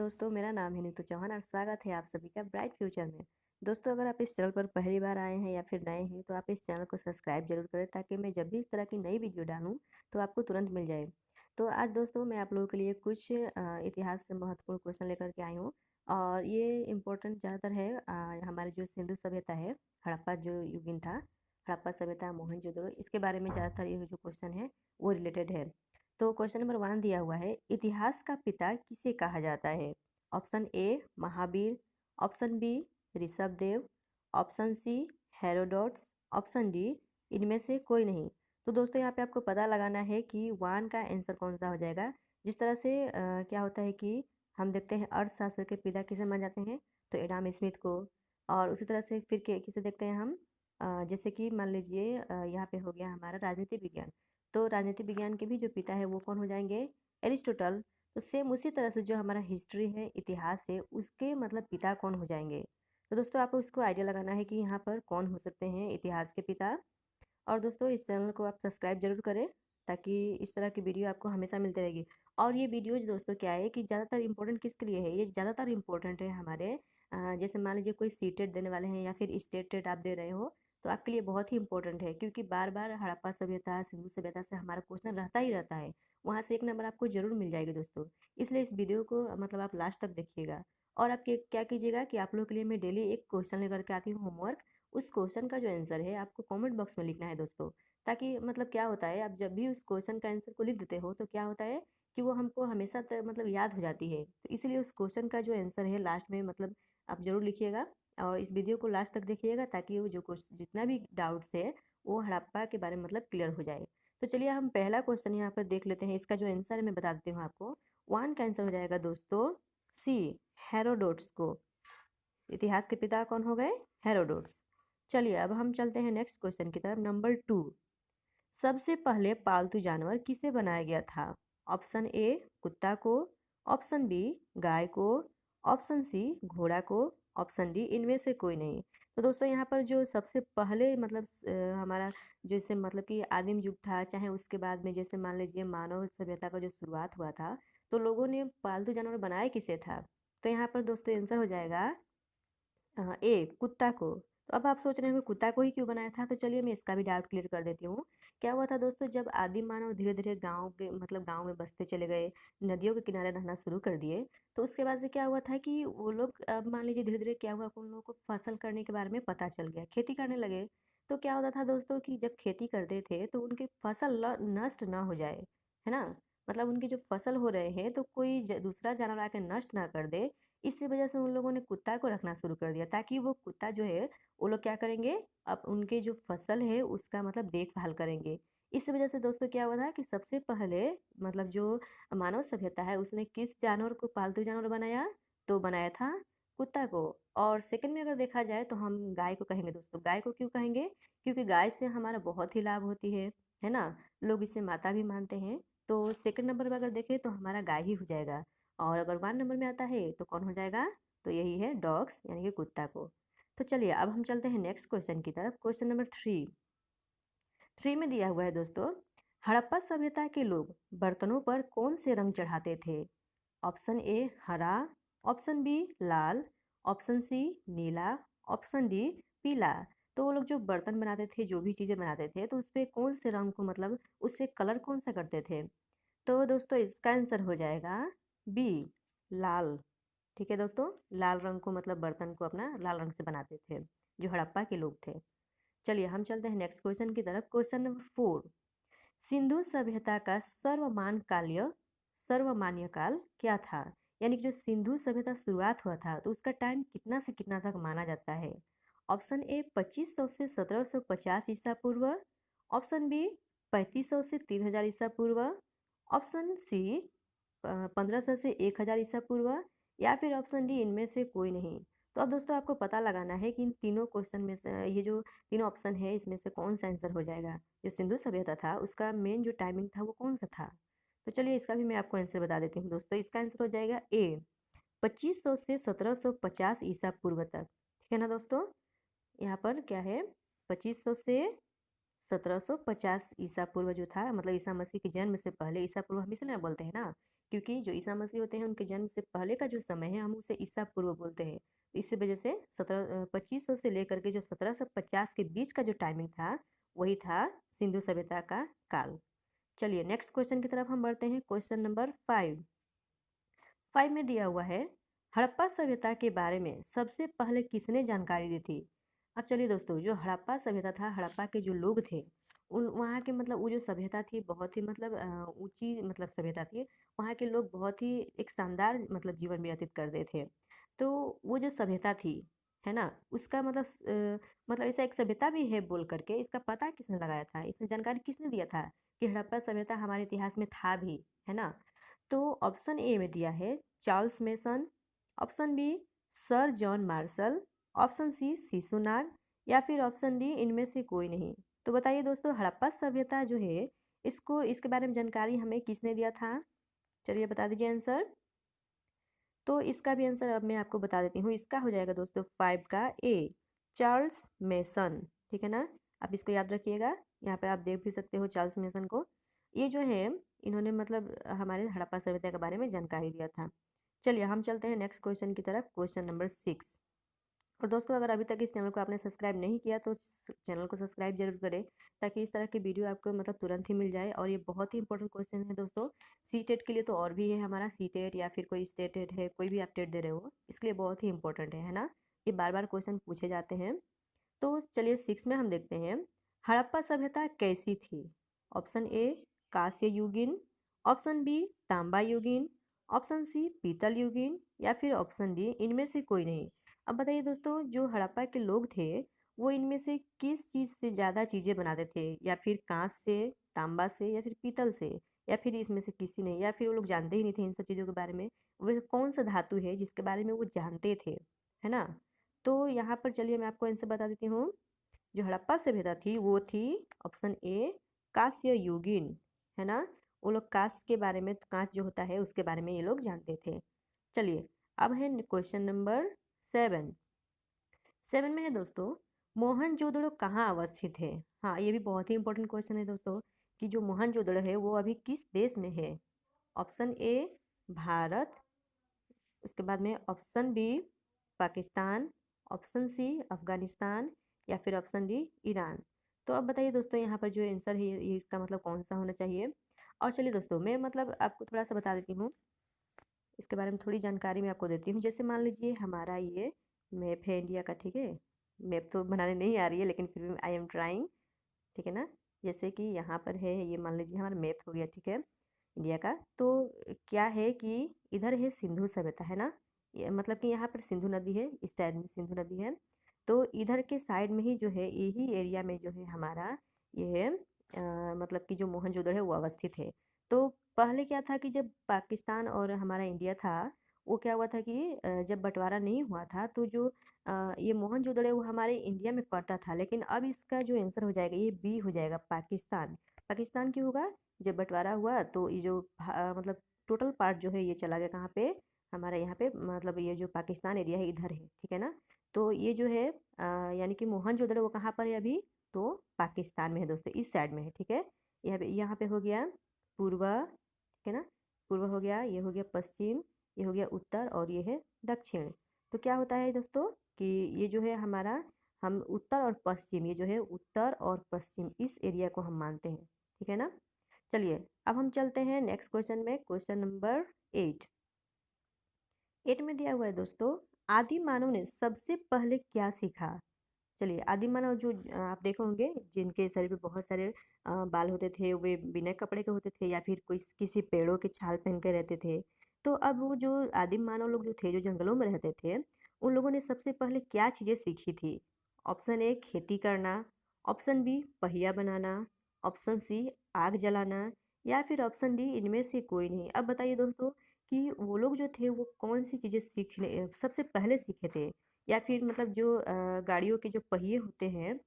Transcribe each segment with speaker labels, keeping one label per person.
Speaker 1: दोस्तों, मेरा नाम है नीतू चौहान और स्वागत है आप सभी का ब्राइट फ्यूचर में। दोस्तों, अगर आप इस चैनल पर पहली बार आए हैं या फिर नए हैं तो आप इस चैनल को सब्सक्राइब जरूर करें ताकि मैं जब भी इस तरह की नई वीडियो डालूं तो आपको तुरंत मिल जाए। तो आज दोस्तों मैं आप लोगों के लिए कुछ इतिहास से महत्वपूर्ण क्वेश्चन लेकर के आई हूँ। और ये इम्पोर्टेंट ज़्यादातर है हमारे जो सिंधु सभ्यता है, हड़प्पा जो युगीन था, हड़प्पा सभ्यता, मोहनजोदड़ो, इसके बारे में ज़्यादातर ये जो क्वेश्चन है वो रिलेटेड है। तो क्वेश्चन नंबर 1 दिया हुआ है, इतिहास का पिता किसे कहा जाता है? Option A Mahavira, option B Rishabhdev, option C Herodotus, option D इनमें से कोई नहीं। तो दोस्तों यहाँ पे आपको पता लगाना है कि वन का आंसर कौन सा हो जाएगा। जिस तरह से क्या होता है कि हम देखते हैं अर्थशास्त्र के पिता किसे माने जाते हैं, तो एडम स्मिथ को। और उसी तरह से फिर किसे देखते हैं हम, जैसे कि मान लीजिए यहाँ पे हो गया हमारा राजनीति विज्ञान। तो राजनीति विज्ञान के भी जो पिता है वो कौन हो जाएंगे? एरिस्टोटल। तो सेम उसी तरह से जो हमारा हिस्ट्री है, इतिहास है, उसके मतलब पिता कौन हो जाएंगे। तो दोस्तों आपको इसको आइडिया लगाना है कि यहाँ पर कौन हो सकते हैं इतिहास के पिता। और दोस्तों इस चैनल को आप सब्सक्राइब जरूर करें ताकि इस तरह की वीडियो आपको हमेशा मिलती रहेगी। और ये वीडियो दोस्तों क्या है कि ज़्यादातर इंपॉर्टेंट किसके लिए है, ये ज़्यादातर इंपॉर्टेंट है हमारे जैसे मान लीजिए कोई सीटेट देने वाले हैं या फिर स्टेट टेट आप दे रहे हो, तो आपके लिए बहुत ही इंपॉर्टेंट है क्योंकि बार बार हड़प्पा सभ्यता, सिंधु सभ्यता से हमारा क्वेश्चन रहता ही रहता है। वहाँ से एक नंबर आपको जरूर मिल जाएगी दोस्तों। इसलिए इस वीडियो को मतलब आप लास्ट तक देखिएगा। और आप क्या कीजिएगा कि आप लोगों के लिए मैं डेली एक क्वेश्चन लेकर के आती हूँ, होमवर्क। उस क्वेश्चन का जो आंसर है आपको कमेंट बॉक्स में लिखना है दोस्तों। ताकि मतलब क्या होता है, आप जब भी उस क्वेश्चन का आंसर को लिख देते हो तो क्या होता है कि वो हमको हमेशा मतलब याद हो जाती है। तो इसलिए उस क्वेश्चन का जो आंसर है लास्ट में मतलब आप जरूर लिखिएगा। और इस वीडियो को लास्ट तक देखिएगा ताकि वो जो क्वेश्चन जितना भी डाउट्स है वो हड़प्पा के बारे में मतलब क्लियर हो जाए। तो चलिए हम पहला क्वेश्चन यहाँ पर देख लेते हैं। इसका जो आंसर है मैं बता देती हूँ आपको। वन का आंसर हो जाएगा दोस्तों सी, हेरोडोट्स को। इतिहास के पिता कौन हो गए? हेरोडोट्स। चलिए अब हम चलते हैं नेक्स्ट क्वेश्चन की तरफ, नंबर 2। सबसे पहले पालतू जानवर किसे बनाया गया था? ऑप्शन ए कुत्ता को, ऑप्शन बी गाय को, ऑप्शन सी घोड़ा को, ऑप्शन डी इनमें से कोई नहीं। तो दोस्तों यहाँ पर जो सबसे पहले मतलब हमारा जैसे मतलब कि आदिम युग था, चाहे उसके बाद में जैसे मान लीजिए मानव सभ्यता का जो शुरुआत हुआ था, तो लोगों ने पालतू जानवर बनाया किसे था? तो यहाँ पर दोस्तों आंसर हो जाएगा ए कुत्ता को। तो अब आप सोच रहे हो कुत्ता को ही क्यों बनाया था, तो चलिए मैं इसका भी डाउट क्लियर कर देती हूँ। क्या हुआ था दोस्तों, जब आदिम मानव धीरे धीरे गांव के मतलब गांव में बसते चले गए, नदियों के किनारे रहना शुरू कर दिए, तो उसके बाद से क्या हुआ था कि वो लोग अब मान लीजिए धीरे धीरे क्या हुआ, उन लोगों को फसल करने के बारे में पता चल गया, खेती करने लगे। तो क्या होता था दोस्तों कि जब खेती करते थे तो उनकी फसल नष्ट ना हो जाए, है ना। मतलब उनकी जो फसल हो रहे हैं तो कोई दूसरा जानवर आके नष्ट ना कर दे। इसी वजह से उन लोगों ने कुत्ता को रखना शुरू कर दिया ताकि वो कुत्ता जो है वो लोग क्या करेंगे, अब उनके जो फसल है उसका मतलब देखभाल करेंगे। इस वजह से दोस्तों क्या हुआ था कि सबसे पहले मतलब जो मानव सभ्यता है उसने किस जानवर को पालतू जानवर बनाया? तो बनाया था कुत्ता को। और सेकंड में अगर देखा जाए तो हम गाय को कहेंगे दोस्तों। गाय को क्यों कहेंगे? क्योंकि गाय से हमारा बहुत ही लाभ होती है ना। लोग इसे माता भी मानते हैं। तो सेकंड नंबर पर अगर देखें तो हमारा गाय ही हो जाएगा। और अगर 1 नंबर में आता है तो कौन हो जाएगा? तो यही है डॉग्स यानी कि कुत्ता को। तो चलिए अब हम चलते हैं नेक्स्ट क्वेश्चन की तरफ, क्वेश्चन नंबर 3। 3 में दिया हुआ है दोस्तों, हड़प्पा सभ्यता के लोग बर्तनों पर कौन से रंग चढ़ाते थे? ऑप्शन ए हरा, ऑप्शन बी लाल, ऑप्शन सी नीला, ऑप्शन डी पीला। तो वो लोग जो बर्तन बनाते थे, जो भी चीज़ें बनाते थे, तो उस पे कौन से रंग को मतलब उससे कलर कौन सा करते थे? तो दोस्तों इसका आंसर हो जाएगा बी लाल। ठीक है दोस्तों, लाल रंग को मतलब बर्तन को अपना लाल रंग से बनाते थे जो हड़प्पा के लोग थे। चलिए हम चलते हैं नेक्स्ट क्वेश्चन की तरफ, क्वेश्चन नंबर 4। सिंधु सभ्यता का सर्वमान्य काल क्या था? यानी कि जो सिंधु सभ्यता शुरुआत हुआ था तो उसका टाइम कितना से कितना तक माना जाता है? ऑप्शन ए 2500 से 1750 ईसा पूर्व, ऑप्शन बी 3500 से 3000 ईसा पूर्व, ऑप्शन सी 1500 से 1000 ईसा पूर्व, या फिर ऑप्शन डी इनमें से कोई नहीं। तो अब दोस्तों आपको पता लगाना है कि इन तीनों क्वेश्चन में से ये जो तीनों ऑप्शन है इसमें से कौन सा आंसर हो जाएगा। जो सिंधु सभ्यता था उसका मेन जो टाइमिंग था वो कौन सा था? तो चलिए इसका भी मैं आपको आंसर बता देती हूँ दोस्तों। इसका आंसर हो जाएगा ए 2500 से 1750 ईसा पूर्व तक। ठीक है ना दोस्तों, यहाँ पर क्या है 2500 से 1750 ईसा पूर्व जो था, मतलब ईसा मसीह के जन्म से पहले, ईसा पूर्व हम इसलिए बोलते हैं ना क्योंकि जो ईसा मसीह होते हैं उनके जन्म से पहले का जो समय है हम उसे ईसा पूर्व बोलते हैं। इसी वजह से 2500 से लेकर के जो 1750 के बीच का जो टाइमिंग था वही था सिंधु सभ्यता का काल। चलिए नेक्स्ट क्वेश्चन की तरफ हम बढ़ते हैं। क्वेश्चन नंबर 5 में दिया हुआ है, हड़प्पा सभ्यता के बारे में सबसे पहले किसने जानकारी दी थी। अब चलिए दोस्तों, जो हड़प्पा सभ्यता था, हड़प्पा के जो लोग थे उन वहाँ के मतलब वो जो सभ्यता थी बहुत ही मतलब ऊंची मतलब सभ्यता थी। वहाँ के लोग बहुत ही एक शानदार मतलब जीवन व्यतीत करते थे। तो वो जो सभ्यता थी, है ना, उसका मतलब मतलब ऐसा एक सभ्यता भी है बोल करके इसका पता किसने लगाया था, इसने जानकारी किसने दिया था कि हड़प्पा सभ्यता हमारे इतिहास में था भी, है ना। तो ऑप्शन ए में दिया है Charles Masson, option B sir John Marshall, option C Shishunaga, या फिर ऑप्शन डी इनमें से कोई नहीं। तो बताइए दोस्तों, हड़प्पा सभ्यता जो है इसको इसके बारे में जानकारी हमें किसने दिया था। चलिए बता दीजिए आंसर। तो इसका भी आंसर अब मैं आपको बता देती हूँ। इसका हो जाएगा दोस्तों 5 का ए, चार्ल्स मेसन। ठीक है ना, आप इसको याद रखिएगा। यहाँ पे आप देख भी सकते हो चार्ल्स मेसन को। ये जो है इन्होंने मतलब हमारे हड़प्पा सभ्यता के बारे में जानकारी दिया था। चलिए हम चलते हैं नेक्स्ट क्वेश्चन की तरफ। Question number 6। और दोस्तों, अगर अभी तक इस चैनल को आपने सब्सक्राइब नहीं किया तो चैनल को सब्सक्राइब जरूर करें, ताकि इस तरह की वीडियो आपको मतलब तुरंत ही मिल जाए। और ये बहुत ही इंपॉर्टेंट क्वेश्चन है दोस्तों। सी टेट के लिए तो और भी है, हमारा सी टेट या फिर कोई स्टेट टेट है, कोई भी आप टेट दे रहे हो, इसके लिए बहुत ही इंपॉर्टेंट है ना। ये बार बार क्वेश्चन पूछे जाते हैं। तो चलिए 6 में हम देखते हैं, हड़प्पा सभ्यता कैसी थी। ऑप्शन ए कांस्य युगीन, ऑप्शन बी तांबा युगीन, ऑप्शन सी पीतल युगीन, या फिर ऑप्शन डी इनमें से कोई नहीं। अब बताइए दोस्तों, जो हड़प्पा के लोग थे वो इनमें से किस चीज़ से ज़्यादा चीज़ें बनाते थे, या फिर कांच से, तांबा से, या फिर पीतल से, या फिर इसमें से किसी ने, या फिर वो लोग जानते ही नहीं थे इन सब चीज़ों के बारे में। वह कौन सा धातु है जिसके बारे में वो जानते थे, है ना। तो यहाँ पर चलिए मैं आपको आंसर बता देती हूँ। जो हड़प्पा सभ्यता थी वो थी ऑप्शन ए कांस्य युगीन, है ना। वो लोग कांस्य के बारे में, कांच जो होता है उसके बारे में ये लोग जानते थे। चलिए अब है क्वेश्चन नंबर 7। 7 में है दोस्तों, मोहनजोदड़ो कहाँ अवस्थित है। हाँ, ये भी बहुत ही इंपॉर्टेंट क्वेश्चन है दोस्तों, कि जो मोहनजोदड़ो है वो अभी किस देश में है। ऑप्शन ए भारत, उसके बाद में option B Pakistan, option C Afghanistan, या फिर ऑप्शन डी ईरान। तो अब बताइए दोस्तों, यहाँ पर जो आंसर है ये इसका मतलब कौन सा होना चाहिए। और चलिए दोस्तों, मैं मतलब आपको थोड़ा सा बता देती हूँ, इसके बारे में थोड़ी जानकारी मैं आपको देती हूँ। जैसे मान लीजिए हमारा ये मैप है इंडिया का, ठीक है। मैप तो बनाने नहीं आ रही है लेकिन फिर भी आई एम ट्राइंग, ठीक है ना। जैसे कि यहाँ पर है, ये मान लीजिए हमारा मैप हो गया, ठीक है, इंडिया का। तो क्या है कि इधर है सिंधु सभ्यता, है ना। ये मतलब कि यहाँ पर सिंधु नदी है, इस टाइप में सिंधु नदी है। तो इधर के साइड में ही जो है, यही एरिया में जो है हमारा ये है मतलब कि जो मोहनजोदड़ो है वो अवस्थित है। तो पहले क्या था कि जब पाकिस्तान और हमारा इंडिया था, वो क्या हुआ था कि जब बंटवारा नहीं हुआ था तो जो ये मोहनजोदड़ो है वो हमारे इंडिया में पड़ता था। लेकिन अब इसका जो आंसर हो जाएगा ये बी हो जाएगा, पाकिस्तान। पाकिस्तान क्यों होगा, जब बंटवारा हुआ तो ये जो मतलब टोटल पार्ट जो है ये चला गया कहाँ पे, हमारे यहाँ पे, मतलब ये जो पाकिस्तान एरिया है इधर है, ठीक है ना। तो ये जो है यानी कि मोहनजोदड़ो वो कहाँ पर है अभी, तो पाकिस्तान में है दोस्तों, इस साइड में है, ठीक है। यहाँ पे हो गया पूर्व, ठीक है ना। पूर्व हो गया, ये हो गया पश्चिम, ये हो गया उत्तर, और ये है दक्षिण। तो क्या होता है दोस्तों कि ये जो है हमारा, हम उत्तर और पश्चिम, ये जो है उत्तर और पश्चिम इस एरिया को हम मानते हैं, ठीक है ना। चलिए अब हम चलते हैं नेक्स्ट क्वेश्चन में। Question number 8। 8 में दिया हुआ है दोस्तों, आदि मानव ने सबसे पहले क्या सीखा। चलिए, आदि मानव जो आप देखे होंगे जिनके शरीर पे बहुत सारे बाल होते थे, वे बिना कपड़े के होते थे या फिर कोई किसी पेड़ों के छाल पहन के रहते थे। तो अब वो जो आदिम मानव लोग जो थे, जो जंगलों में रहते थे, उन लोगों ने सबसे पहले क्या चीज़ें सीखी थी। ऑप्शन ए खेती करना, ऑप्शन बी पहिया बनाना, ऑप्शन सी आग जलाना, या फिर ऑप्शन डी इनमें से कोई नहीं। अब बताइए दोस्तों कि वो लोग जो थे वो कौन सी चीज़ें सीखने सबसे पहले सीखे थे। या फिर मतलब जो गाड़ियों के जो पहिए होते हैं,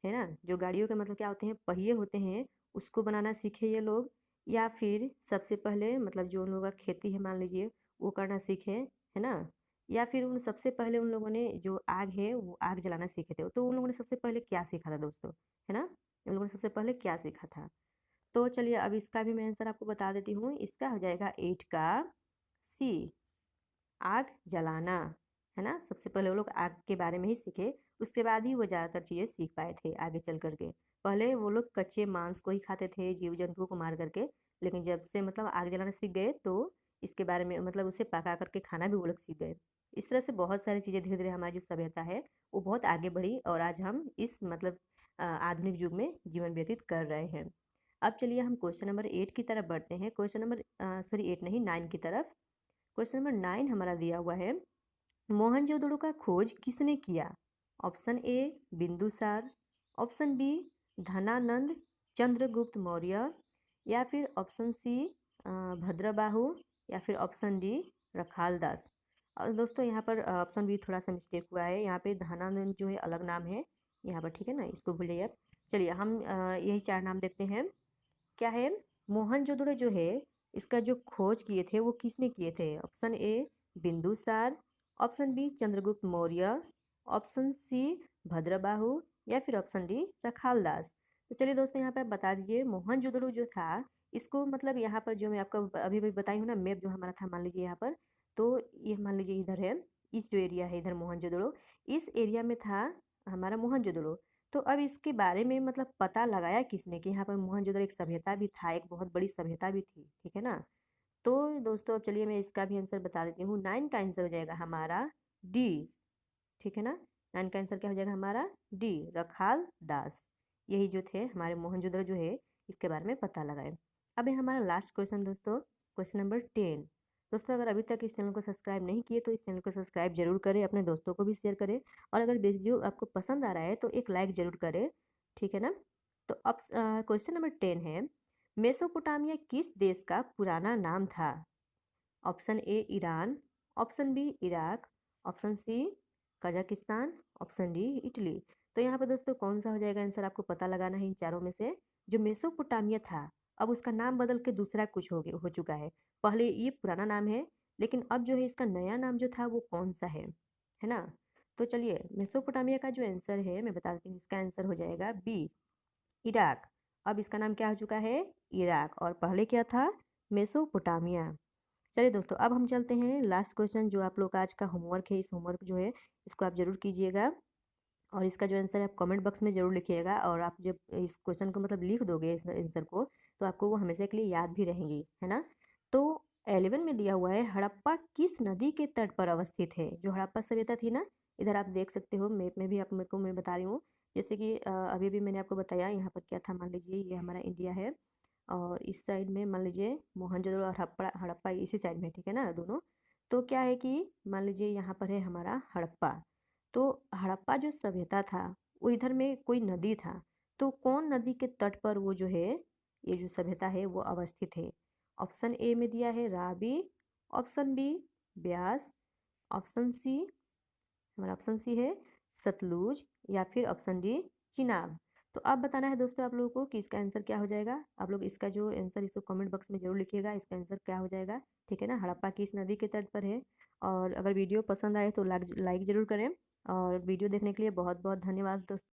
Speaker 1: है ना, जो गाड़ियों के मतलब क्या होते हैं, पहिए होते हैं, उसको बनाना सीखे ये लोग। या फिर सबसे पहले मतलब जो उन लोगों का खेती है मान लीजिए वो करना सीखे, है ना। या फिर उन सबसे पहले उन लोगों ने जो आग है वो आग जलाना सीखे थे। तो उन लोगों ने सबसे पहले क्या सीखा था दोस्तों, है ना, उन लोगों ने सबसे पहले क्या सीखा था। तो चलिए अब इसका भी मैं आंसर आपको बता देती हूँ। इसका हो जाएगा 8 का सी, आग जलाना, है ना। सबसे पहले वो लोग आग के बारे में ही सीखे, उसके बाद ही वो ज़्यादातर चीज़ें सीख पाए थे आगे चल करके। पहले वो लोग कच्चे मांस को ही खाते थे, जीव जंतुओं को मार करके, लेकिन जब से मतलब आग जलाना सीख गए तो इसके बारे में मतलब उसे पका करके खाना भी वो लोग सीख गए। इस तरह से बहुत सारी चीज़ें धीरे धीरे हमारी जो सभ्यता है वो बहुत आगे बढ़ी और आज हम इस मतलब आधुनिक युग में जीवन व्यतीत कर रहे हैं। अब चलिए हम क्वेश्चन नंबर 8 की तरफ बढ़ते हैं। क्वेश्चन नंबर सॉरी 8 नहीं 9 की तरफ। क्वेश्चन नंबर 9 हमारा दिया हुआ है, मोहनजोदड़ो का खोज किसने किया? Option A Bindusara, option B Dhanananda Chandragupta Maurya, या फिर ऑप्शन सी भद्रबाहु, या फिर ऑप्शन डी रखालदास। और दोस्तों यहाँ पर ऑप्शन बी थोड़ा सा मिस्टेक हुआ है, यहाँ पे धनानंद जो है अलग नाम है यहाँ पर, ठीक है ना, इसको भूल जाइए आप। चलिए हम यही 4 नाम देखते हैं। क्या है, मोहनजोदड़ो जो है इसका जो खोज किए थे वो किसने किए थे? Option A Bindusara, option B Chandragupta Maurya, option C Bhadrabahu, या फिर ऑप्शन डी रखालदास। तो चलिए दोस्तों यहाँ पे आप बता दीजिए, मोहनजोदड़ो जो था इसको मतलब यहाँ पर जो मैं आपको अभी अभी बताई हूँ ना, मैप जो हमारा था मान लीजिए यहाँ पर, तो ये मान लीजिए इधर है, इस जो एरिया है इधर मोहनजोदड़ो, इस एरिया में था हमारा मोहनजोदड़ो। तो अब इसके बारे में मतलब पता लगाया किसने कि यहाँ पर मोहनजोदड़ो एक सभ्यता भी था, एक बहुत बड़ी सभ्यता भी थी, ठीक है ना। तो दोस्तों अब चलिए मैं इसका भी आंसर बता देती हूँ। 9 का आंसर हो जाएगा हमारा डी, ठीक है ना। 9 का आंसर क्या हो जाएगा हमारा? डी रखाल दास। यही जो थे हमारे मोहनजोदड़ो जो है इसके बारे में पता लगाए। अब है हमारा लास्ट क्वेश्चन दोस्तों, क्वेश्चन नंबर 10। दोस्तों अगर अभी तक इस चैनल को सब्सक्राइब नहीं किए तो इस चैनल को सब्सक्राइब जरूर करें, अपने दोस्तों को भी शेयर करें, और अगर वीडियो आपको पसंद आ रहा है तो एक लाइक जरूर करें, ठीक है ना। तो अब क्वेश्चन नंबर 10 है, मेसोपोटामिया किस देश का पुराना नाम था? Option A Iran, option B Iraq, option C Kazakhstan, option D Italy. तो यहाँ पर दोस्तों कौन सा हो जाएगा आंसर, आपको पता लगाना है इन चारों में से। जो मेसोपोटामिया था अब उसका नाम बदल के दूसरा कुछ हो चुका है। पहले ये पुराना नाम है, लेकिन अब जो है इसका नया नाम जो था वो कौन सा है ना। तो चलिए मेसोपोटामिया का जो आंसर है मैं बता देती हूँ, इसका आंसर हो जाएगा बी इराक। अब इसका नाम क्या हो चुका है? इराक, और पहले क्या था? मेसोपोटामिया। चलिए दोस्तों अब हम चलते हैं लास्ट क्वेश्चन, जो आप लोग का आज का होमवर्क है, इस होमवर्क जो है इसको आप जरूर कीजिएगा, और इसका जो आंसर है आप कमेंट बॉक्स में जरूर लिखिएगा। और आप जब इस क्वेश्चन को मतलब लिख दोगे इस आंसर को, तो आपको वो हमेशा के लिए याद भी रहेंगी, है ना। तो 11 में दिया हुआ है, हड़प्पा किस नदी के तट पर अवस्थित है? जो हड़प्पा सभ्यता थी ना, इधर आप देख सकते हो मैप में भी, आप मेरे को मैं बता रही हूँ। जैसे कि अभी भी मैंने आपको बताया यहाँ पर क्या था, मान लीजिए ये हमारा इंडिया है, और इस साइड में मान लीजिए मोहनजोदड़ो और हड़प्पा हड़प्पा इसी साइड में, ठीक है ना दोनों। तो क्या है कि मान लीजिए यहाँ पर है हमारा हड़प्पा, तो हड़प्पा जो सभ्यता था वो इधर में कोई नदी था, तो कौन नदी के तट पर वो जो है ये जो सभ्यता है वो अवस्थित है? ऑप्शन ए में दिया है Ravi, option B Beas, option C, हमारा ऑप्शन सी है सतलुज, या फिर ऑप्शन डी चिनाब। तो अब बताना है दोस्तों आप लोगों को कि इसका आंसर क्या हो जाएगा। आप लोग इसका जो आंसर इसको कमेंट बॉक्स में जरूर लिखिएगा, इसका आंसर क्या हो जाएगा, ठीक है ना। हड़प्पा किस नदी के तट पर है। और अगर वीडियो पसंद आए तो लाइक जरूर करें, और वीडियो देखने के लिए बहुत बहुत धन्यवाद दोस्तों।